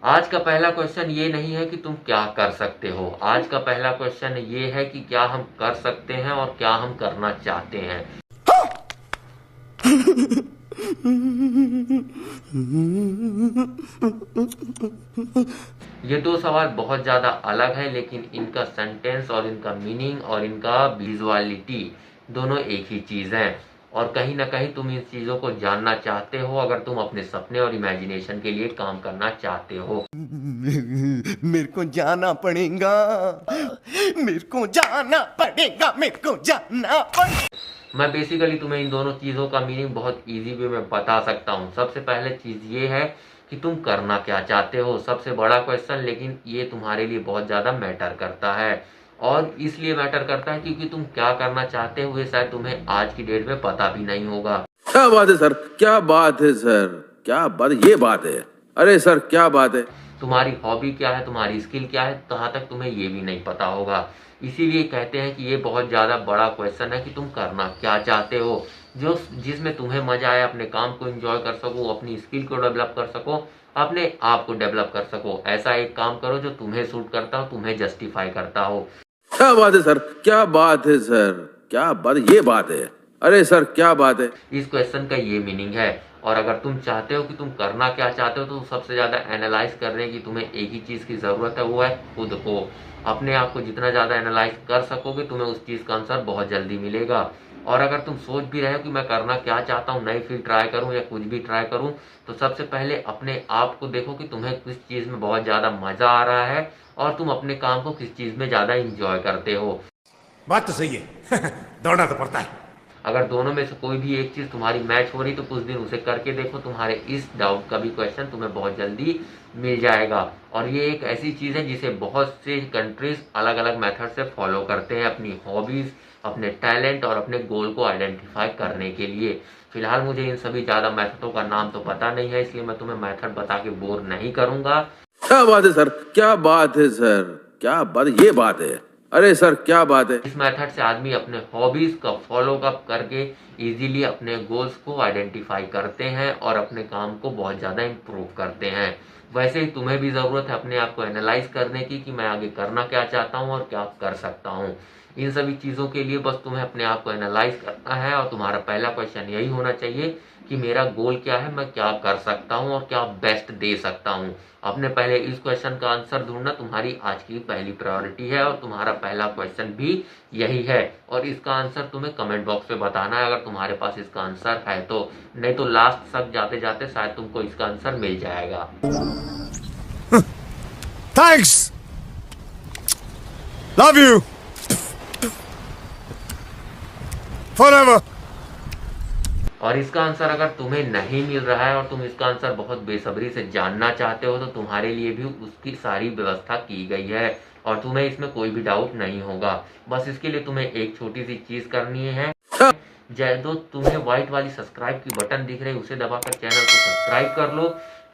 आज का पहला क्वेश्चन ये नहीं है कि तुम क्या कर सकते हो, आज का पहला क्वेश्चन ये है कि क्या हम कर सकते हैं और क्या हम करना चाहते हैं। ये दो सवाल बहुत ज़्यादा अलग है, लेकिन इनका सेंटेंस और इनका मीनिंग और इनका विजुअलिटी दोनों एक ही चीज़ है। और कहीं ना कहीं तुम इन चीज़ों को जानना चाहते हो अगर तुम अपने सपने और इमेजिनेशन के लिए काम करना चाहते हो। मेरे को जाना पड़ेगा, मेरे को जाना पड़ेगा, मेरे को जाना पड़ेगा। मैं बेसिकली तुम्हें इन दोनों चीज़ों का मीनिंग बहुत इजी वे में बता सकता हूँ। सबसे पहले चीज़ ये है कि तुम करना क्या चाहते हो, सबसे बड़ा क्वेश्चन, लेकिन ये तुम्हारे लिए बहुत ज़्यादा मैटर करता है। और इसलिए मैटर करता है क्योंकि तुम क्या करना चाहते हो ये शायद तुम्हें आज की डेट में पता भी नहीं होगा। क्या बात है सर, क्या बात है सर, क्या बात, ये बात है। अरे सर क्या बात है। तुम्हारी हॉबी क्या है, तुम्हारी स्किल क्या है, कहाँ तक तुम्हें ये भी नहीं पता होगा। इसीलिए कहते हैं कि ये बहुत ज़्यादा बड़ा क्वेश्चन है कि तुम करना क्या चाहते हो, जो जिसमें तुम्हें मजा आए, अपने काम को एंजॉय कर सको, अपनी स्किल को डेवलप कर सको, अपने आप को डेवलप कर सको। ऐसा एक काम करो जो तुम्हें सूट करता हो, तुम्हें जस्टिफाई करता हो। क्या बात है सर, क्या बात है सर, क्या बात, ये बात है। अरे सर क्या बात है। इस क्वेश्चन का ये मीनिंग है। और अगर तुम चाहते हो कि तुम करना क्या चाहते हो तो सबसे ज़्यादा एनालाइज करने की तुम्हें एक ही चीज़ की ज़रूरत है, वो है खुद को। अपने आप को जितना ज़्यादा एनालाइज कर सकोगे तुम्हें उस चीज़ का आंसर बहुत जल्दी मिलेगा। और अगर तुम सोच भी रहे हो कि मैं करना क्या चाहता हूँ, नई फील्ड ट्राई करूँ या कुछ भी ट्राई करूँ, तो सबसे पहले अपने आप को देखो कि तुम्हें किस चीज़ में बहुत ज़्यादा मज़ा आ रहा है और तुम अपने काम को किस चीज़ में ज़्यादा इंजॉय करते हो। बात तो सही है। दौड़ना तो पड़ता है। अगर दोनों में से कोई भी एक चीज़ तुम्हारी मैच हो रही तो कुछ दिन उसे करके देखो, तुम्हारे इस डाउट का भी क्वेश्चन तुम्हें बहुत जल्दी मिल जाएगा। और ये एक ऐसी चीज़ है जिसे बहुत से कंट्रीज अलग अलग मेथड से फॉलो करते हैं अपनी हॉबीज़, अपने टैलेंट और अपने गोल को आइडेंटिफाई करने के लिए। फिलहाल मुझे इन सभी ज़्यादा मेथडों का नाम तो पता नहीं है, इसलिए मैं तुम्हें मेथड बता के बोर नहीं करूँगा। क्या बात है सर, क्या बात है सर, क्या बात, ये बात है। अरे सर क्या बात है। इस मेथड से आदमी अपने हॉबीज का फॉलो अप करके इजीली अपने गोल्स को आइडेंटिफाई करते हैं और अपने काम को बहुत ज़्यादा इम्प्रूव करते हैं। वैसे ही तुम्हें भी ज़रूरत है अपने आप को एनालाइज करने की कि मैं आगे करना क्या चाहता हूँ और क्या कर सकता हूँ। इन सभी चीज़ों के लिए बस तुम्हें अपने आप को एनालाइज करना है और तुम्हारा पहला क्वेश्चन यही होना चाहिए कि मेरा गोल क्या है, मैं क्या कर सकता हूँ और क्या बेस्ट दे सकता हूँ। अपने पहले इस क्वेश्चन का आंसर ढूंढना तुम्हारी आज की पहली प्रायोरिटी है और तुम्हारा पहला क्वेश्चन भी यही है। और इसका आंसर तुम्हें कमेंट बॉक्स में बताना है अगर तुम्हारे पास इसका आंसर है तो, नहीं तो लास्ट तक जाते जाते शायद तुमको इसका आंसर मिल जाएगा। Thanks, love you forever. और इसका आंसर अगर तुम्हें नहीं मिल रहा है और तुम इसका आंसर बहुत बेसब्री से जानना चाहते हो तो तुम्हारे लिए भी उसकी सारी व्यवस्था की गई है और तुम्हें इसमें कोई भी डाउट नहीं होगा। बस इसके लिए तुम्हें एक छोटी सी चीज करनी है, जो तुम्हें व्हाइट वाली सब्सक्राइब की बटन दिख रही है उसे दबाकर चैनल को सब्सक्राइब कर लो,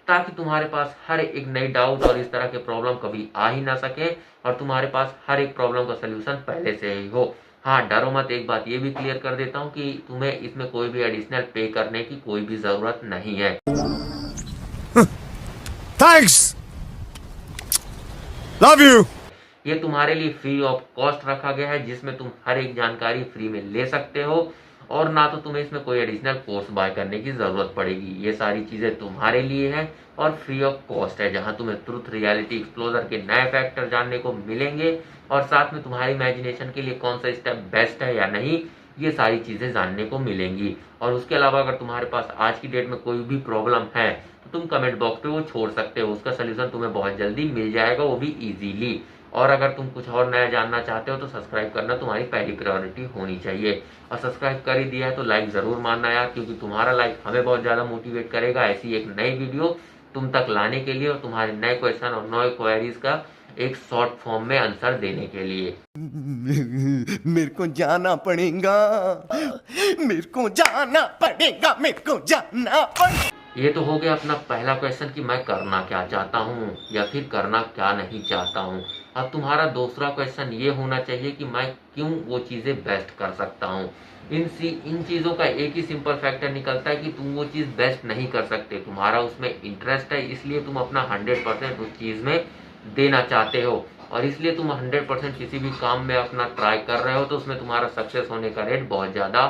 ताकि तुम्हारे पास हर एक नई डाउट और इस तरह के प्रॉब्लम कभी आ ही ना सके और तुम्हारे पास हर एक प्रॉब्लम का सोल्यूशन पहले से ही हो। हाँ डरो मत, एक बात ये भी क्लियर कर देता हूँ कि तुम्हें इसमें कोई भी एडिशनल पे करने की कोई भी जरूरत नहीं है। Thanks, love you. ये तुम्हारे लिए फ्री ऑफ कॉस्ट रखा गया है जिसमें तुम हर एक जानकारी फ्री में ले सकते हो और ना तो तुम्हें इसमें कोई एडिशनल कोर्स बाय करने की जरूरत पड़ेगी। ये सारी चीजें तुम्हारे लिए हैं और फ्री ऑफ कॉस्ट है, जहां तुम्हें ट्रुथ रियलिटी एक्सप्लोजर के नए फैक्टर जानने को मिलेंगे और साथ में तुम्हारी इमेजिनेशन के लिए कौन सा स्टेप बेस्ट है या नहीं, ये सारी चीजें जानने को मिलेंगी। और उसके अलावा अगर तुम्हारे पास आज की डेट में कोई भी प्रॉब्लम है तो तुम कमेंट बॉक्स पे वो छोड़ सकते हो, उसका सोल्यूशन तुम्हें बहुत जल्दी मिल जाएगा, वो भी इजीली। और अगर तुम कुछ और नया जानना चाहते हो तो सब्सक्राइब करना तुम्हारी पहली प्रायोरिटी होनी चाहिए। और सब्सक्राइब कर ही दिया है तो लाइक जरूर मारना यार, क्योंकि तुम्हारा लाइक हमें बहुत ज्यादा मोटिवेट करेगा ऐसी एक नई वीडियो तुम तक लाने के लिए और तुम्हारे नए क्वेश्चन और नए क्वेरीज का एक शॉर्ट फॉर्म में आंसर देने के लिए। मेरे को जाना पड़ेगा, मेरे को जाना पड़ेगा, मेरे को जाना पड़ेगा। ये तो हो गया अपना पहला क्वेश्चन कि मैं करना क्या चाहता हूँ या फिर करना क्या नहीं चाहता हूँ। अब तुम्हारा दूसरा क्वेश्चन ये होना चाहिए कि मैं क्यों वो चीज़ें बेस्ट कर सकता हूँ। इन चीज़ों का एक ही सिंपल फैक्टर निकलता है कि तुम वो चीज़ बेस्ट नहीं कर सकते, तुम्हारा उसमें इंटरेस्ट है, इसलिए तुम अपना 100% उस चीज़ में देना चाहते हो, और इसलिए तुम 100% किसी भी काम में अपना ट्राई कर रहे हो, तो उसमें तुम्हारा सक्सेस होने का रेट बहुत ज़्यादा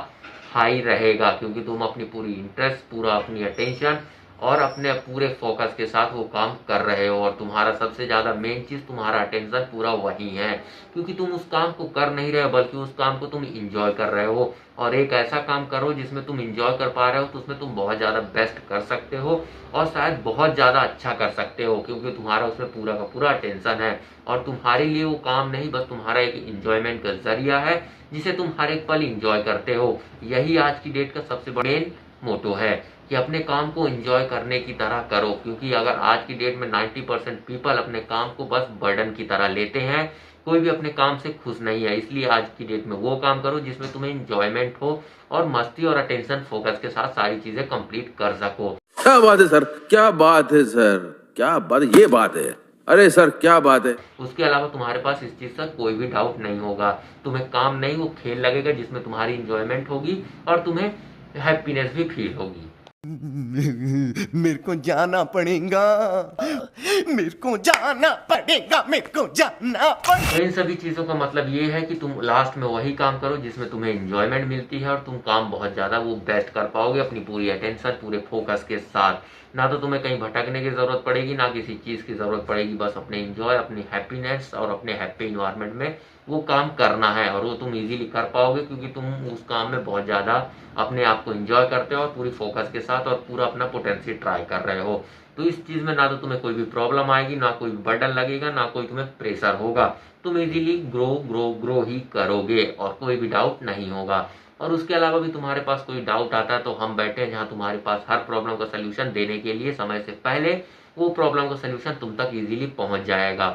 हाई रहेगा, क्योंकि तुम अपनी पूरी इंटरेस्ट, पूरा अपनी अटेंशन और अपने पूरे फोकस के साथ वो काम कर रहे हो, और तुम्हारा सबसे ज़्यादा मेन चीज़ तुम्हारा अटेंशन पूरा वही है, क्योंकि तुम उस काम को कर नहीं रहे हो, बल्कि उस काम को तुम इंजॉय कर रहे हो। और एक ऐसा काम करो जिसमें तुम इंजॉय कर पा रहे हो, तो उसमें तुम बहुत ज़्यादा बेस्ट कर सकते हो, और शायद बहुत ज़्यादा अच्छा कर सकते हो, क्योंकि तुम्हारा उसमें पूरा का पूरा अटेंशन है, और तुम्हारे लिए वो काम नहीं, बस तुम्हारा एक इंजॉयमेंट का जरिया है, जिसे तुम हर एक पल इंजॉय करते हो। यही आज की डेट का सबसे बड़ा मेन मोटो है कि अपने काम को एंजॉय करने की तरह करो, क्योंकि अगर आज की डेट में 90% पीपल अपने काम को बस बर्डन की तरह लेते हैं, कोई भी अपने काम से खुश नहीं है। इसलिए आज की डेट में वो काम करो जिसमें तुम्हें एंजॉयमेंट हो, और मस्ती और अटेंशन फोकस के साथ सारी चीजें कंप्लीट कर सको। क्या बात है सर, क्या बात है सर, क्या बात, ये बात है। अरे सर क्या बात है। उसके अलावा तुम्हारे पास इस चीज का कोई भी डाउट नहीं होगा, तुम्हें काम नहीं वो खेल लगेगा, जिसमें तुम्हारी इंजॉयमेंट होगी और तुम्हें हैप्पीनेस भी फील होगी। मेरे को जाना पड़ेगा, मेरे को जाना पड़ेगा, मेरे को जाना पड़ेगा। तो इन सभी चीजों का मतलब ये है कि तुम लास्ट में वही काम करो जिसमें तुम्हें एंजॉयमेंट मिलती है, और तुम काम बहुत ज्यादा वो बेस्ट कर पाओगे अपनी पूरी अटेंशन, पूरे फोकस के साथ। ना तो तुम्हें कहीं भटकने की जरूरत पड़ेगी, ना किसी चीज की जरूरत पड़ेगी, बस अपने एंजॉय, अपनी हैप्पीनेस और अपने हैप्पी इन्वायरमेंट में वो काम करना है, और वो तुम इजीली कर पाओगे, क्योंकि तुम उस काम में बहुत ज्यादा अपने आप को एंजॉय करते हो, और पूरी फोकस के साथ और पूरा अपना पोटेंशियल ट्राई कर रहे हो। तो इस चीज में ना तो तुम्हें कोई भी प्रॉब्लम आएगी, ना कोई बर्डन लगेगा, ना कोई तुम्हें प्रेशर होगा, तुम इजीली ग्रो ही करोगे, और कोई भी डाउट नहीं होगा। और उसके अलावा भी तुम्हारे पास कोई डाउट आता है तो हम बैठे हैं जहां तुम्हारे पास हर प्रॉब्लम का सोल्यूशन देने के लिए, समय से पहले वो प्रॉब्लम का सोल्यूशन तुम तक इजीली पहुंच जाएगा।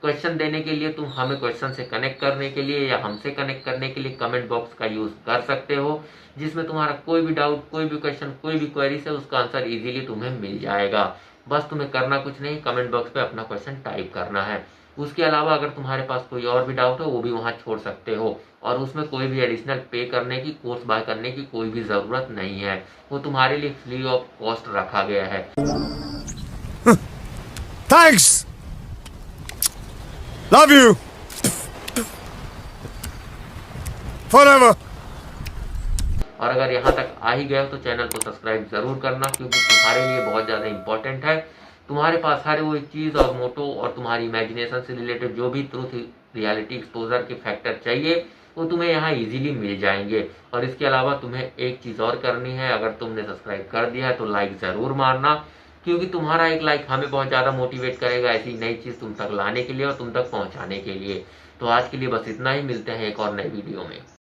क्वेश्चन देने के लिए तुम हमें क्वेश्चन से कनेक्ट करने के लिए या हमसे कनेक्ट करने के लिए कमेंट बॉक्स का यूज कर सकते हो, जिसमें तुम्हारा कोई भी डाउट, कोई भी क्वेश्चन, कोई भी क्वेरी है, उसका आंसर इजीली तुम्हें मिल जाएगा। बस तुम्हें करना कुछ नहीं, कमेंट बॉक्स पे अपना क्वेश्चन टाइप करना है। उसके अलावा अगर तुम्हारे पास कोई और भी डाउट हो, वो भी वहां छोड़ सकते हो, और उसमें कोई भी एडिशनल पे करने की, कोर्स बाय करने की कोई भी जरूरत नहीं है, वो तुम्हारे लिए फ्री ऑफ कॉस्ट रखा गया है। Thanks. Love you. Forever. और अगर यहाँ तक आ ही गए हो तो चैनल को सब्सक्राइब जरूर करना, क्योंकि तुम्हारे लिए बहुत ज्यादा इंपॉर्टेंट है। तुम्हारे पास हर वो चीज और मोटो और तुम्हारी इमेजिनेशन से रिलेटेड जो भी ट्रूथ, रियलिटी, एक्सपोजर के फैक्टर चाहिए, वो तुम्हें यहाँ इजीली मिल जाएंगे। और इसके अलावा तुम्हें एक चीज और करनी है, अगर तुमने सब्सक्राइब कर दिया है तो लाइक जरूर मारना, क्योंकि तुम्हारा एक लाइक हमें बहुत ज्यादा मोटिवेट करेगा ऐसी नई चीज तुम तक लाने के लिए और तुम तक पहुंचाने के लिए। तो आज के लिए बस इतना ही, मिलते हैं एक और नई वीडियो में।